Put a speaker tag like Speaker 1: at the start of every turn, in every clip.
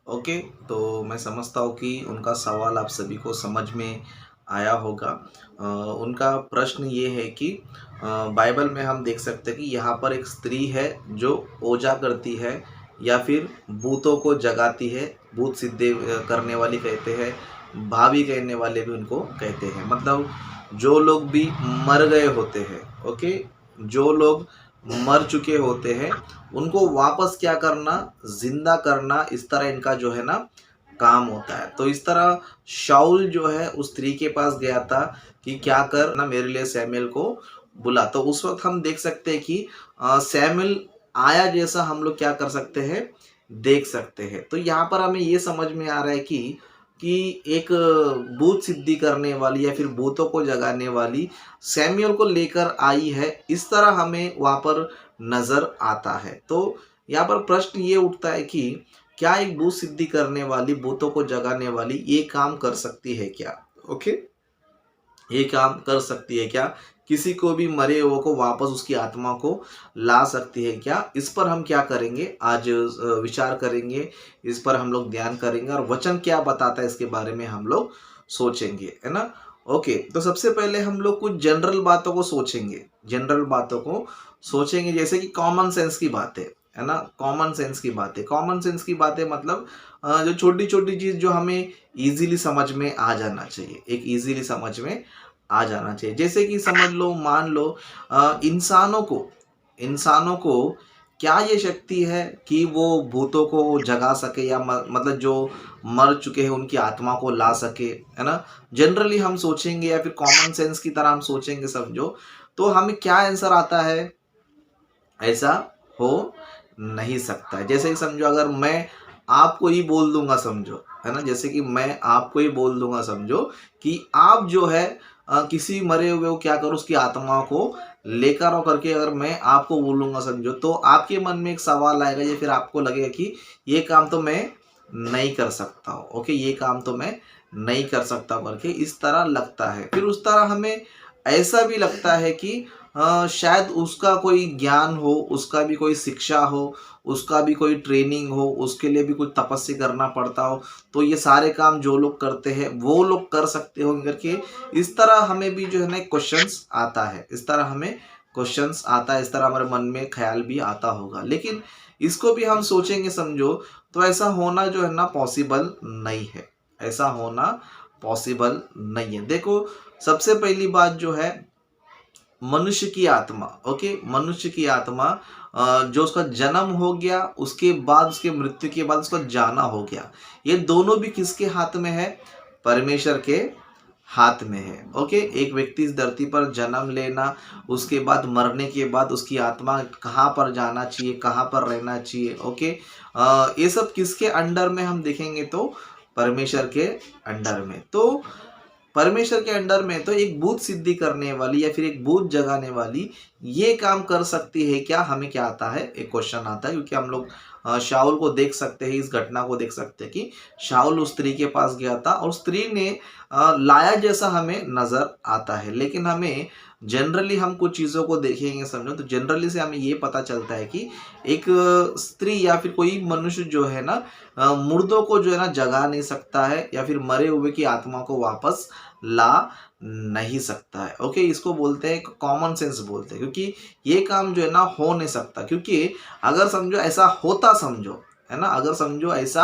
Speaker 1: Okay, तो मैं समझता हूँ कि उनका सवाल आप सभी को समझ में आया होगा। उनका प्रश्न ये है कि बाइबल में हम देख सकते हैं कि यहाँ पर एक स्त्री है जो ओजा करती है या फिर भूतों को जगाती है। भूत सिद्धि करने वाली कहते हैं, भाभी कहने वाले भी उनको कहते हैं। मतलब जो लोग भी मर गए होते हैं, ओके, जो लोग मर चुके होते हैं उनको वापस क्या करना, जिंदा करना, इस तरह इनका जो है ना काम होता है। तो इस तरह शाऊल जो है उस स्त्री के पास गया था कि क्या कर ना मेरे लिए सैमुएल को बुला। तो उस वक्त हम देख सकते हैं कि सैमुएल आया जैसा हम लोग क्या कर सकते हैं, देख सकते हैं। तो यहाँ पर हमें ये समझ में आ रहा है कि एक भूत सिद्धि करने वाली या फिर भूतों को जगाने वाली सैमुएल को लेकर आई है, इस तरह हमें वहाँ पर नजर आता है। तो यहाँ पर प्रश्न ये उठता है कि क्या एक भूत सिद्धि करने वाली, भूतों को जगाने वाली ये काम कर सकती है क्या? ओके, ये काम कर सकती है क्या? किसी को भी मरे हुए को वापस उसकी आत्मा को ला सकती है क्या? इस पर हम क्या करेंगे आज, विचार करेंगे, इस पर हम लोग ध्यान करेंगे और वचन क्या बताता है इसके बारे में हम लोग सोचेंगे, है ना। ओके, तो सबसे पहले हम लोग कुछ जनरल बातों को सोचेंगे, जनरल बातों को सोचेंगे, जैसे कि कॉमन सेंस की बातें, है ना। कॉमन सेंस की बातें, कॉमन सेंस की बातें मतलब जो छोटी छोटी चीज जो हमें इजीली समझ में आ जाना चाहिए, एक इजीली समझ में आ जाना चाहिए। जैसे कि समझ लो, मान लो इंसानों को क्या ये शक्ति है कि वो भूतों को जगा सके या मतलब जो मर चुके हैं उनकी आत्मा को ला सके, है ना। जनरली हम सोचेंगे या फिर कॉमन सेंस की तरह हम सोचेंगे समझो, तो हमें क्या आंसर आता है, ऐसा हो नहीं सकता है। जैसे कि समझो अगर मैं आपको ही बोल दूंगा समझो, है ना, जैसे कि मैं आपको ही बोल दूंगा समझो कि आप जो है किसी मरे हुए को क्या करो, उसकी आत्मा को लेकर आओ करके अगर मैं आपको बोलूंगा समझो, तो आपके मन में एक सवाल आएगा या फिर आपको लगेगा कि ये काम तो मैं नहीं कर सकता हूँ। ओके, ये काम तो मैं नहीं कर सकता करके इस तरह लगता है। फिर उस तरह हमें ऐसा भी लगता है कि शायद उसका कोई ज्ञान हो, उसका भी कोई शिक्षा हो, उसका भी कोई ट्रेनिंग हो, उसके लिए भी कुछ तपस्या करना पड़ता हो, तो ये सारे काम जो लोग करते हैं वो लोग कर सकते हो करके इस तरह हमें भी जो है ना क्वेश्चंस आता है, इस तरह हमें क्वेश्चंस आता है, इस तरह हमारे मन में ख्याल भी आता होगा। लेकिन इसको भी हम सोचेंगे समझो, तो ऐसा होना जो है ना पॉसिबल नहीं है, ऐसा होना पॉसिबल नहीं है। देखो, सबसे पहली बात जो है मनुष्य की आत्मा, ओके, मनुष्य की आत्मा जो उसका जन्म हो गया उसके बाद, उसके मृत्यु के बाद उसका जाना हो गया, ये दोनों भी किसके हाथ में है, परमेश्वर के हाथ में है। ओके, एक व्यक्ति इस धरती पर जन्म लेना, उसके बाद मरने के बाद उसकी आत्मा कहाँ पर जाना चाहिए, कहाँ पर रहना चाहिए, ओके, ये सब किसके अंडर में हम देखेंगे, तो परमेश्वर के अंडर में। तो परमेश्वर के अंडर में तो एक भूत सिद्धि करने वाली या फिर एक भूत जगाने वाली ये काम कर सकती है क्या, हमें क्या आता है, एक क्वेश्चन आता है। क्योंकि हम लोग शाऊल को देख सकते हैं, इस घटना को देख सकते हैं कि शाऊल उस स्त्री के पास गया था और स्त्री ने लाया जैसा हमें नजर आता है। लेकिन हमें जनरली हम कुछ चीज़ों को देखेंगे समझो, तो जनरली से हमें ये पता चलता है कि एक स्त्री या फिर कोई मनुष्य जो है ना मुर्दों को जो है ना जगा नहीं सकता है या फिर मरे हुए की आत्मा को वापस ला नहीं सकता है। ओके, इसको बोलते हैं कॉमन सेंस बोलते हैं, क्योंकि ये काम जो है ना हो नहीं सकता। क्योंकि अगर समझो ऐसा होता, समझो, है ना, अगर समझो ऐसा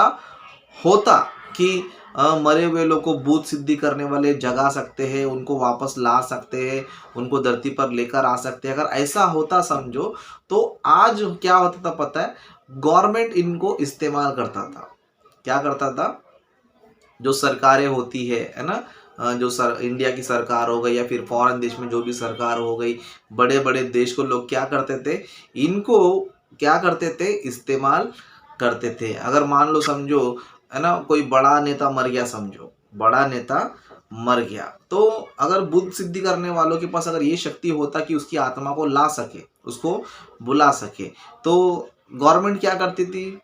Speaker 1: होता कि मरे हुए लोग को भूत सिद्धि करने वाले जगा सकते हैं, उनको वापस ला सकते हैं, उनको धरती पर लेकर आ सकते हैं, अगर ऐसा होता समझो, तो आज क्या होता था पता है, गवर्नमेंट इनको इस्तेमाल करता था। क्या करता था, जो सरकारें होती है ना, जो इंडिया की सरकार हो गई या फिर फॉरेन देश में जो भी सरकार हो गई, बड़े बड़े देश को लोग क्या करते थे, इनको क्या करते थे, इस्तेमाल करते थे। अगर मान लो समझो, है ना, कोई बड़ा नेता मर गया समझो, बड़ा नेता मर गया, तो अगर बुद्ध सिद्धि करने वालों के पास अगर ये शक्ति होता कि उसकी आत्मा को ला सके, उसको बुला सके, तो गवर्नमेंट क्या करती थी,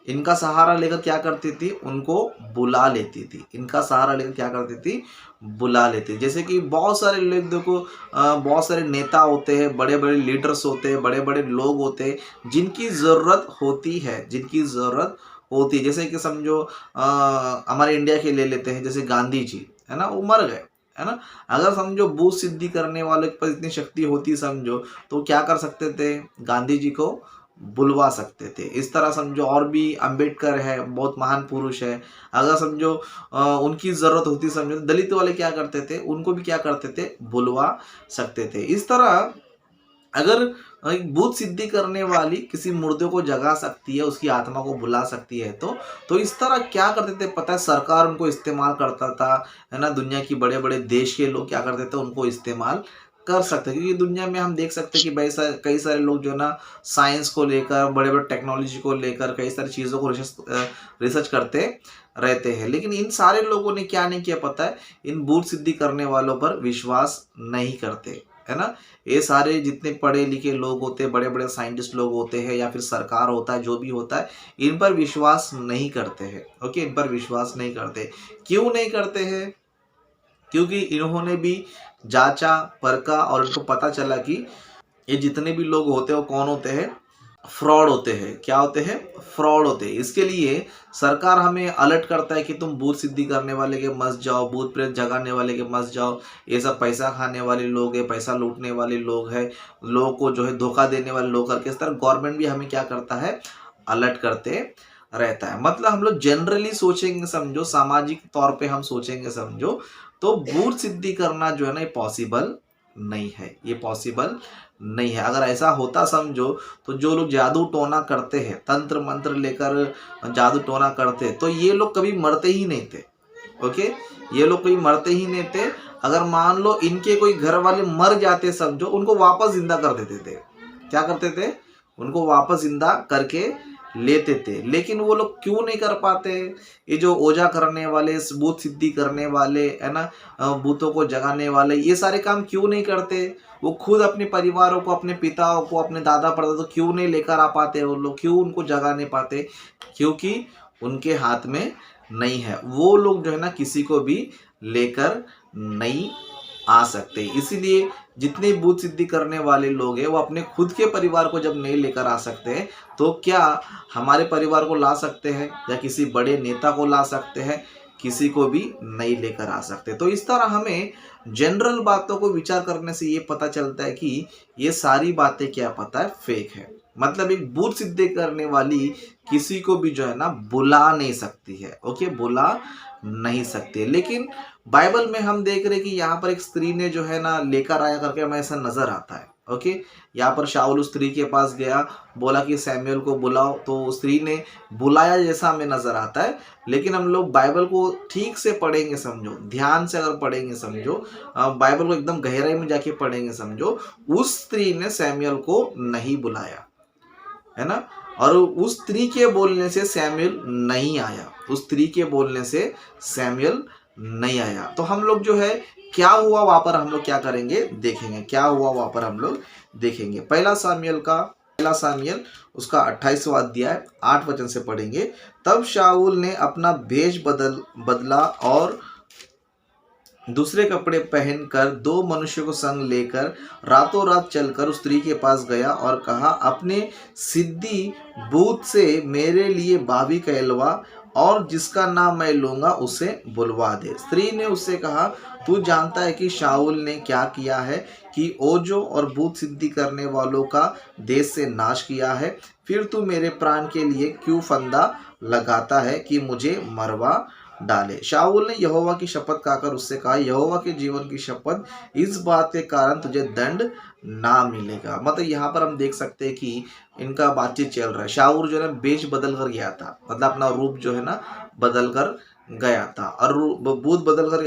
Speaker 1: इनका सहारा लेकर क्या करती थी, उनको बुला लेती थी। इनका सहारा लेकर क्या करती थी, बुला लेती थी। जैसे कि बहुत सारे लोग देखो, बहुत सारे नेता होते हैं, बड़े बड़े लीडर्स होते हैं, बड़े बड़े लोग होते हैं, जिनकी ज़रूरत होती है, जिनकी ज़रूरत होती है। जैसे कि समझो हमारे इंडिया के ले लेते हैं, जैसे गांधी जी, है ना, वो मर गए, है ना। अगर समझो भूत सिद्धि करने वाले के पास इतनी शक्ति होती समझो, तो क्या कर सकते थे, गांधी जी को बुलवा सकते थे। इस तरह समझो और भी अंबेडकर है, बहुत महान पुरुष है, अगर समझो उनकी ज़रूरत होती समझो, तो दलित वाले क्या करते थे, उनको भी क्या करते थे, बुलवा सकते थे। इस तरह अगर एक भूत सिद्धि करने वाली किसी मुर्दे को जगा सकती है, उसकी आत्मा को बुला सकती है, तो इस तरह क्या करते थे पता है, सरकार उनको इस्तेमाल करता था, है ना। दुनिया की बड़े बड़े देश के लोग क्या करते थे, उनको इस्तेमाल कर सकते हैं, क्योंकि दुनिया में हम देख सकते हैं कि भाई कई सारे लोग जो है ना साइंस को लेकर, बड़े बड़े टेक्नोलॉजी को लेकर कई सारी चीज़ों को रिसर्च करते रहते हैं। लेकिन इन सारे लोगों ने क्या नहीं किया पता है, इन भूत सिद्धि करने वालों पर विश्वास नहीं करते, है ना। ये सारे जितने पढ़े लिखे लोग होते हैं, बड़े बड़े साइंटिस्ट लोग होते हैं, या फिर सरकार होता है, जो भी होता है, इन पर विश्वास नहीं करते हैं। ओके, इन पर विश्वास नहीं करते। क्यों नहीं करते हैं, क्योंकि इन्होंने भी जांचा परखा और इनको पता चला कि ये जितने भी लोग होते हैं वो कौन होते हैं, फ्रॉड होते हैं। क्या होते हैं, फ्रॉड होते हैं। इसके लिए सरकार हमें अलर्ट करता है कि तुम भूत सिद्धि करने वाले के मत जाओ, भूत प्रेत जगाने वाले के मत जाओ, ये सब पैसा खाने वाले लोग हैं, पैसा लूटने वाले लोग हैं, लोगों को जो है धोखा देने वाले लोग करके। इस तरह गवर्नमेंट भी हमें क्या करता है, अलर्ट करते रहता है। मतलब हम लोग जनरली सोचेंगे समझो, सामाजिक तौर पे हम सोचेंगे समझो, तो भूत सिद्धि करना जो है ना, ये पॉसिबल नहीं है, ये पॉसिबल नहीं है। अगर ऐसा होता समझो, तो जो लोग जादू टोना करते हैं, तंत्र मंत्र लेकर जादू टोना करते, तो ये लोग कभी मरते ही नहीं थे। ओके, ये लोग कभी मरते ही नहीं थे। अगर मान लो इनके कोई घर वाले मर जाते समझो, उनको वापस जिंदा कर देते थे। क्या करते थे, उनको वापस जिंदा करके लेते थे। लेकिन वो लोग क्यों नहीं कर पाते, ये जो ओझा करने वाले, भूत सिद्धि करने वाले, है ना, भूतों को जगाने वाले, ये सारे काम क्यों नहीं करते। वो खुद अपने परिवारों को, अपने पिताओं को, अपने दादा परदादा क्यों नहीं लेकर आ पाते, वो लोग क्यों उनको जगा नहीं पाते, क्योंकि उनके हाथ में नहीं है। वो लोग जो है ना किसी को भी लेकर नहीं आ सकते। इसीलिए जितने भूत सिद्धि करने वाले लोग हैं, वो अपने खुद के परिवार को जब नहीं लेकर आ सकते हैं, तो क्या हमारे परिवार को ला सकते हैं, या किसी बड़े नेता को ला सकते हैं, किसी को भी नहीं लेकर आ सकते। तो इस तरह हमें जनरल बातों को विचार करने से ये पता चलता है कि ये सारी बातें क्या पता है, फेक है। मतलब एक भूत सिद्धि करने वाली किसी को भी जो है ना बुला नहीं सकती है। ओके, बुला नहीं सकती। लेकिन बाइबल में हम देख रहे हैं कि यहाँ पर एक स्त्री ने जो है ना लेकर आया करके हमें ऐसा नजर आता है। ओके, यहाँ पर शाऊल उस स्त्री के पास गया, बोला कि सैमुएल को बुलाओ, तो स्त्री ने बुलाया जैसा हमें नजर आता है। लेकिन हम लोग बाइबल को ठीक से पढ़ेंगे समझो, ध्यान से अगर पढ़ेंगे समझो, बाइबल को एकदम गहराई में जाके पढ़ेंगे समझो, उस स्त्री ने सैमुएल को नहीं बुलाया, है ना। और उस स्त्री के बोलने से सैमुएल नहीं आया, उस स्त्री के बोलने से सैमुएल नहीं आया। तो हम लोग जो है क्या हुआ वहां पर, हम लोग क्या करेंगे, देखेंगे क्या हुआ वहां पर, हम लोग देखेंगे। पहला सामुएल उसका 28वां अध्याय 8 वचन से पढ़ेंगे। तब शाऊल ने अपना भेष बदला और दूसरे कपड़े पहनकर 2 मनुष्यों को संग लेकर रातों रात चलकर उस स्त्री के पास गया और कहा, अपने सिद्धि भूत से मेरे लिए भावी कहलवा, और जिसका नाम मैं लूंगा उसे बुलवा दे। स्त्री ने उससे कहा, तू जानता है कि शाऊल ने क्या किया है, कि ओजों और भूत सिद्धि करने वालों का देश से नाश किया है। फिर तू मेरे प्राण के लिए क्यों फंदा लगाता है कि मुझे मरवा डाले। शाऊल ने यहोवा की शपथ खाकर उससे कहा, यहोवा के जीवन की शपथ, इस बात के कारण तुझे दंड ना मिलेगा। मतलब यहाँ पर हम देख सकते हैं कि इनका बातचीत चल रहा है। शाऊल जो है ना बेश बदल कर गया था, मतलब अपना रूप जो है ना बदल कर गया था, और रूप बदल कर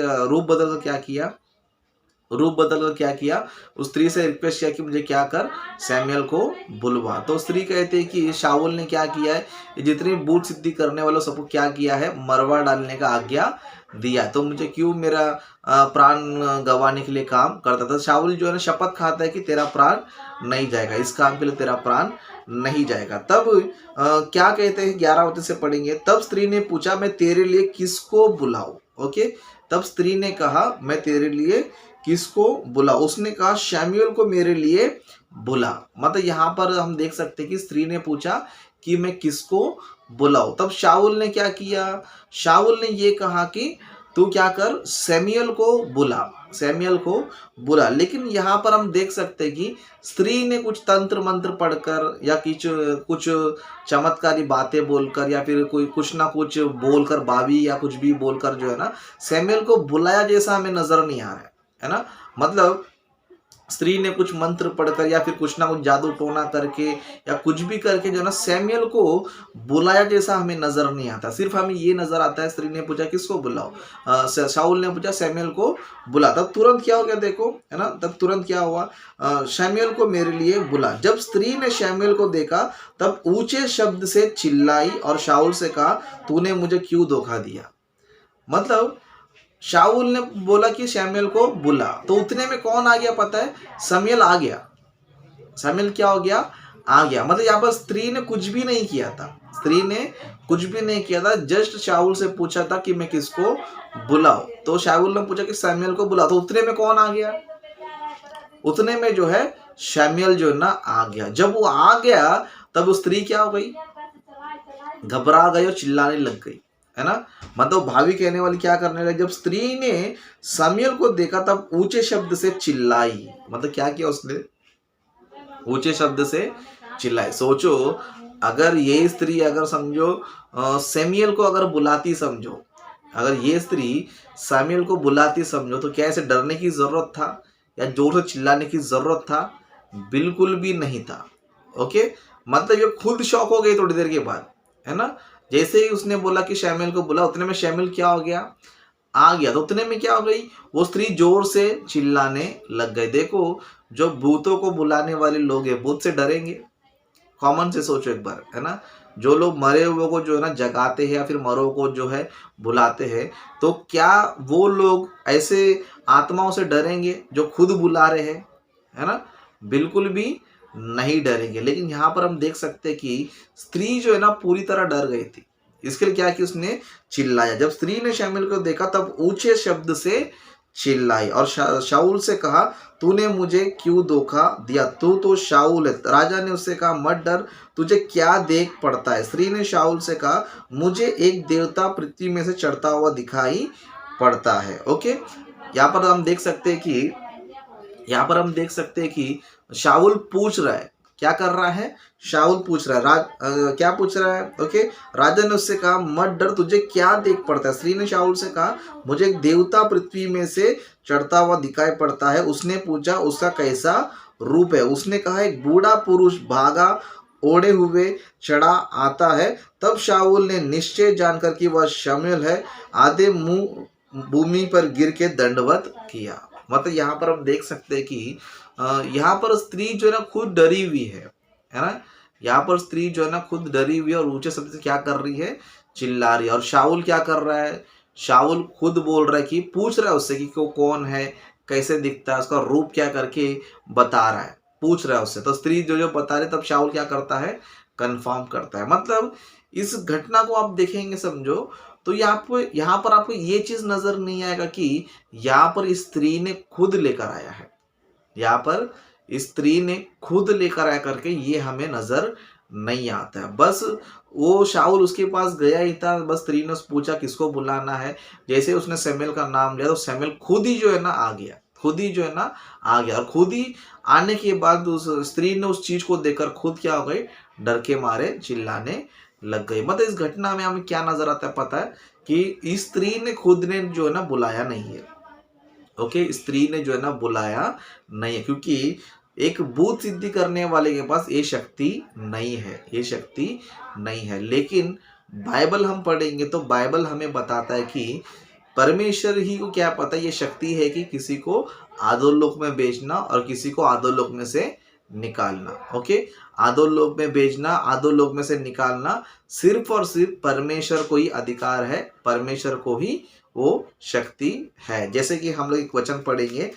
Speaker 1: क्या किया, उस स्त्री से रिक्वेस्ट किया कि मुझे क्या कर, सैमुएल को बुलवा। तो स्त्री कहते हैं कि शाऊल ने क्या किया है, जितने भूत सिद्धि करने वालों सबको क्या किया है, मरवा डालने का आज्ञा दिया। तो मुझे क्यों मेरा प्राण गंवाने के लिए काम करता था। शाऊल जो है ना शपथ खाता है कि तेरा प्राण नहीं जाएगा, इस काम के लिए तेरा प्राण नहीं जाएगा। तब क्या कहते हैं, 11 वचन से पढ़ेंगे। तब स्त्री ने पूछा, मैं तेरे लिए किसको बुलाऊं। ओके, तब स्त्री ने कहा, मैं तेरे लिए किसको बुला। उसने कहा, शमूएल को मेरे लिए बुला। मतलब यहाँ पर हम देख सकते हैं कि स्त्री ने पूछा कि मैं किसको बुलाऊं। तब शाऊल ने क्या किया, शाऊल ने ये कहा कि तू क्या कर, सैमुअल को बुला, सैमुअल को बुला। लेकिन यहाँ पर हम देख सकते हैं कि स्त्री ने कुछ तंत्र मंत्र पढ़कर या कुछ चमत्कारी बातें बोलकर या फिर कोई कुछ ना कुछ बोलकर, बावी या कुछ भी बोलकर जो है ना सैमुअल को बुलाया जैसा हमें नजर नहीं आ रहा है ना। मतलब स्त्री ने कुछ मंत्र पढ़कर या फिर कुछ ना कुछ जादू टोना करके या कुछ भी करके जो है ना सैमुअल को बुलाया जैसा हमें नजर नहीं आता। सिर्फ हमें ये नजर आता है, स्त्री ने पूछा किसको बुलाओ, शाऊल ने पूछा सैमुअल को बुला। तब तुरंत क्या हो गया देखो, है ना, तब तुरंत क्या हुआ, सैमुअल को मेरे लिए बुला। जब स्त्री ने सैमुअल को देखा तब ऊंचे शब्द से चिल्लाई और शाऊल से कहा तूने मुझे क्यों धोखा दिया। मतलब शाऊल ने बोला कि सैमुअल को बुला, तो उतने में कौन आ गया पता है, सैमुअल आ गया। सैमुअल क्या हो गया, आ गया। मतलब यहाँ पर स्त्री ने कुछ भी नहीं किया था, स्त्री ने कुछ भी नहीं किया था, जस्ट शाऊल से पूछा था कि मैं किसको बुलाऊं। तो शाऊल ने पूछा कि सैमुअल को बुला, तो उतने में कौन आ गया, उतने में जो है सैमुअल जो है ना आ गया। जब वो आ गया तब वो स्त्री क्या हो गई, घबरा गई और चिल्लाने लग गई, है ना। मतलब भावी कहने वाली क्या करने लगी, जब स्त्री ने सैमुअल को देखा तब ऊंचे शब्द से चिल्लाई। मतलब क्या किया उसने, ऊंचे शब्द से चिल्लाई। सोचो अगर ये स्त्री अगर समझो सैमुअल को अगर बुलाती, समझो अगर ये स्त्री सैमुअल को बुलाती समझो, तो क्या ऐसे डरने की जरूरत था या जोर से चिल्लाने की जरूरत था, बिल्कुल भी नहीं था। ओके, मतलब ये खुद शॉक हो गई थोड़ी देर के बाद, है ना। जैसे ही उसने बोला कि सैमुअल को बुला, उतने में सैमुअल क्या हो गया, आ गया। तो उतने में क्या हो गई, वो स्त्री जोर से चिल्लाने लग गई। देखो जो भूतों को बुलाने वाले लोग हैं, भूत से डरेंगे, कॉमन से सोचो एक बार, है ना। जो लोग मरे हुए को जो है ना जगाते हैं या फिर मरो को जो है बुलाते हैं, तो क्या वो लोग ऐसे आत्माओं से डरेंगे जो खुद बुला रहे हैं, है ना, बिल्कुल भी नहीं डरेंगे। लेकिन यहाँ पर हम देख सकते हैं कि स्त्री जो है ना पूरी तरह डर गई थी। इसके लिए क्या कि उसने चिल्लाया। जब स्त्री ने सैमुअल को देखा तब ऊंचे शब्द से चिल्लाई और शाऊल से कहा तूने मुझे क्यों धोखा दिया, तू तो शाऊल है। राजा ने उससे कहा मत डर, तुझे क्या देख पड़ता है। स्त्री ने शाऊल से कहा मुझे एक देवता पृथ्वी में से चढ़ता हुआ दिखाई पड़ता है। ओके, यहाँ पर हम देख सकते हैं कि शाऊल पूछ रहा है, क्या कर रहा है, शाऊल पूछ रहा है, क्या पूछ रहा है। ओके, राजा ने उससे कहा मत डर, तुझे क्या देख पड़ता है। स्त्री ने शाऊल से कहा मुझे एक देवता पृथ्वी में से चढ़ता हुआ दिखाई पड़ता है। उसने पूछा उसका कैसा रूप है। उसने कहा एक बूढ़ा पुरुष भागा ओढ़े हुए चढ़ा आता है। तब शाऊल ने निश्चय जानकर कि वह शमूएल है, आधे मुंह भूमि पर गिर के दंडवत किया। मतलब यहाँ पर हम देख सकते हैं कि यहाँ पर स्त्री जो है ना खुद डरी हुई है ना। यहाँ पर स्त्री जो है ना खुद डरी हुई है और ऊंचे शब्द से क्या कर रही है, चिल्ला रही है। और शाऊल क्या कर रहा है, शाऊल खुद बोल रहा है कि पूछ रहा है उससे कि वो कौन है, कैसे दिखता है, उसका रूप क्या करके बता रहा है, पूछ रहा है उससे। तो स्त्री जो जो बता रही, तब शाऊल क्या करता है, कंफर्म करता है। मतलब इस घटना को आप देखेंगे समझो, तो यहाँ पर आपको ये चीज नजर नहीं आएगा कि यहाँ पर स्त्री ने खुद लेकर आया है, यहाँ पर स्त्री ने खुद लेकर आया करके ये हमें नजर नहीं आता है। बस वो शाऊल उसके पास गया ही था, बस स्त्री ने पूछा किसको बुलाना है। जैसे उसने सैमुअल का नाम लिया तो सैमुअल खुद ही जो है ना आ गया, खुद ही जो है ना आ गया। और खुद ही आने के बाद उस स्त्री ने उस चीज को देखकर खुद क्या हो गई, डर के मारे चिल्लाने लग गई। मतलब इस घटना में हमें क्या नजर आता है पता है, कि स्त्री ने खुद ने जो है ना बुलाया नहीं है। ओके, स्त्री ने जो है ना बुलाया नहीं है, क्योंकि एक भूत सिद्धि करने वाले के पास ये शक्ति नहीं है, ये शक्ति नहीं है। लेकिन बाइबल हम पढ़ेंगे तो बाइबल हमें बताता है कि परमेश्वर ही को क्या पता ये शक्ति है कि किसी को अधोलोक में भेजना और किसी को अधोलोक में से निकालना। ओके, अधोलोक में भेजना, अधोलोक में से निकालना सिर्फ और सिर्फ परमेश्वर को ही अधिकार है, परमेश्वर को ही वो शक्ति है। जैसे कि हम लोग एक वचन पढ़ेंगे,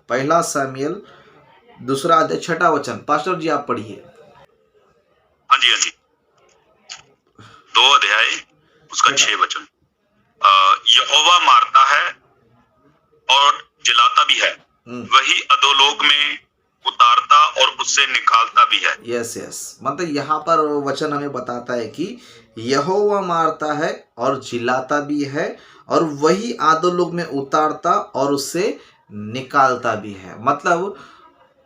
Speaker 1: पहला सामुएल 2 अध्याय 6 वचन। पास्टर जी आप पढ़िए।
Speaker 2: हाँ जी 2 अध्याय उसका 6 वचन। यहोवा मारता है और जिलाता भी है, वही अधोलोक में उतारता और उससे निकालता भी है।
Speaker 1: यस यस, मतलब यहाँ पर वचन हमें बताता है कि यहोवा मारता है और जिलाता भी है, और वही अधोलोक में उतारता और उससे निकालता भी है। मतलब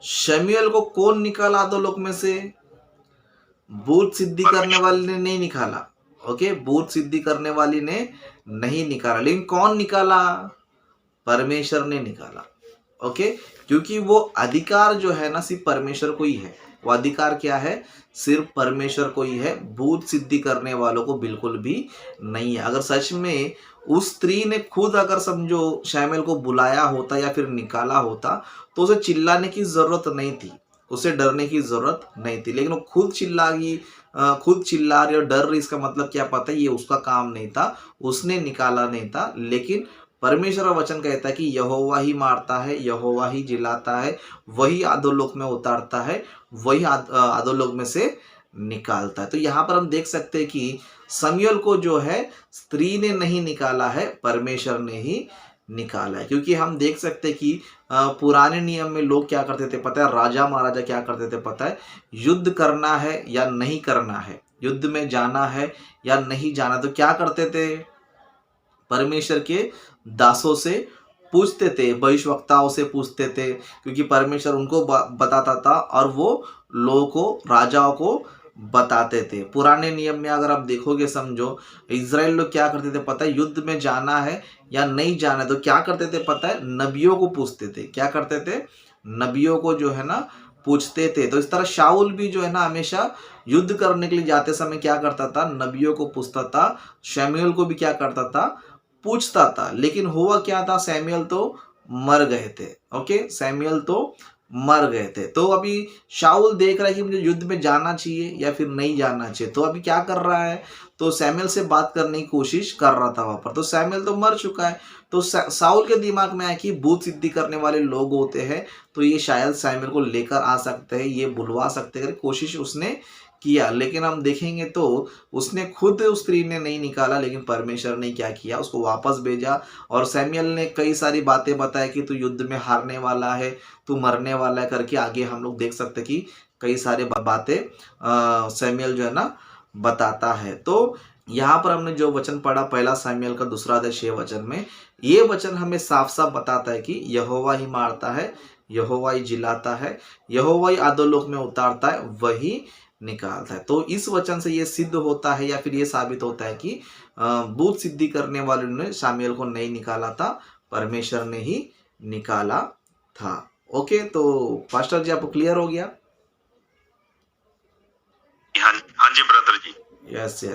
Speaker 1: शमूएल को कौन निकाला अधोलोक में से? भूत सिद्धि करने वाले ने नहीं निकाला। ओके, भूत सिद्धि करने वाली ने नहीं निकाला, लेकिन कौन निकाला? परमेश्वर ने निकाला। ओके, क्योंकि वो अधिकार जो है ना सिर्फ परमेश्वर को ही है। वो अधिकार क्या है? सिर्फ परमेश्वर को ही है, भूत सिद्धि करने वालों को बिल्कुल भी नहीं है। अगर सच में उस स्त्री ने खुद अगर समझो शमूएल को बुलाया होता या फिर निकाला होता तो उसे चिल्लाने की जरूरत नहीं थी, उसे डरने की जरूरत नहीं थी, लेकिन वो खुद चिल्ला गई, खुद चिल्ला रही और डर रही। इसका मतलब क्या पता है? ये उसका काम नहीं था, उसने निकाला नहीं था। लेकिन परमेश्वर का वचन कहता है कि यहोवा ही मारता है, यहोवा ही जिलाता है, वही अधोलोक में उतारता है, वही अधोलोक में से निकालता है। तो यहाँ पर हम देख सकते हैं कि शमूएल को जो है स्त्री ने नहीं निकाला है, परमेश्वर ने ही निकाला है। क्योंकि हम देख सकते हैं कि पुराने नियम में लोग क्या करते थे पता है? राजा महाराजा क्या करते थे पता है? युद्ध करना है या नहीं करना है, युद्ध में जाना है या नहीं जाना, तो क्या करते थे? परमेश्वर के दासों से पूछते थे, भविष्यवक्ताओं से पूछते थे, क्योंकि परमेश्वर उनको बताता था और वो लोगों को, राजाओं को बताते थे। पुराने नियम में अगर आप देखोगे, समझो इज़राइल लोग क्या करते थे पता है? युद्ध में जाना है या नहीं जाना है तो क्या करते थे पता है? नबियों को पूछते थे। क्या करते थे? नबियों को जो है ना पूछते थे। तो इस तरह शाऊल भी जो है ना हमेशा युद्ध करने के लिए जाते समय क्या करता था? नबियों को पूछता था। शमूएल को भी क्या करता था? पूछता था। लेकिन हुआ क्या था? शमूएल तो मर गए थे। ओके, शमूएल तो मर गए थे। तो अभी शाऊल देख रहा है कि मुझे युद्ध में जाना चाहिए या फिर नहीं जाना चाहिए। तो अभी क्या कर रहा है? तो शमूएल से बात करने की कोशिश कर रहा था वहां पर। तो शमूएल तो मर चुका है। तो शाऊल के दिमाग में आया कि भूत सिद्धि करने वाले लोग होते हैं, तो ये शायद शमूएल को लेकर आ सकते हैं, ये बुलवा सकते हैं, कोशिश उसने किया। लेकिन हम देखेंगे तो उसने खुद, उस स्त्री ने नहीं निकाला, लेकिन परमेश्वर ने क्या किया? उसको वापस भेजा। और शमूएल ने कई सारी बातें बताई कि तू युद्ध में हारने वाला है, तू मरने वाला है करके। आगे हम लोग देख सकते कि कई सारे बातें शमूएल जो है ना बताता है। तो यहाँ पर हमने जो वचन पढ़ा पहला शमूएल का 2 अध्याय 6 वचन में, ये वचन हमें साफ साफ बताता है कि यहोवा ही मारता है, यहोवा ही जिलाता है, यहोवा ही अधोलोक में उतारता है, वही निकालता है। तो इस वचन से ये सिद्ध होता है या फिर ये साबित होता है कि भूत सिद्धि करने वालों ने शमूएल को नहीं निकाला था, परमेश्वर ने ही निकाला था। ओके, तो पास्टर जी आपको क्लियर हो गया?
Speaker 2: हाँ हाँ जी ब्रदर जी।
Speaker 1: Yes yes.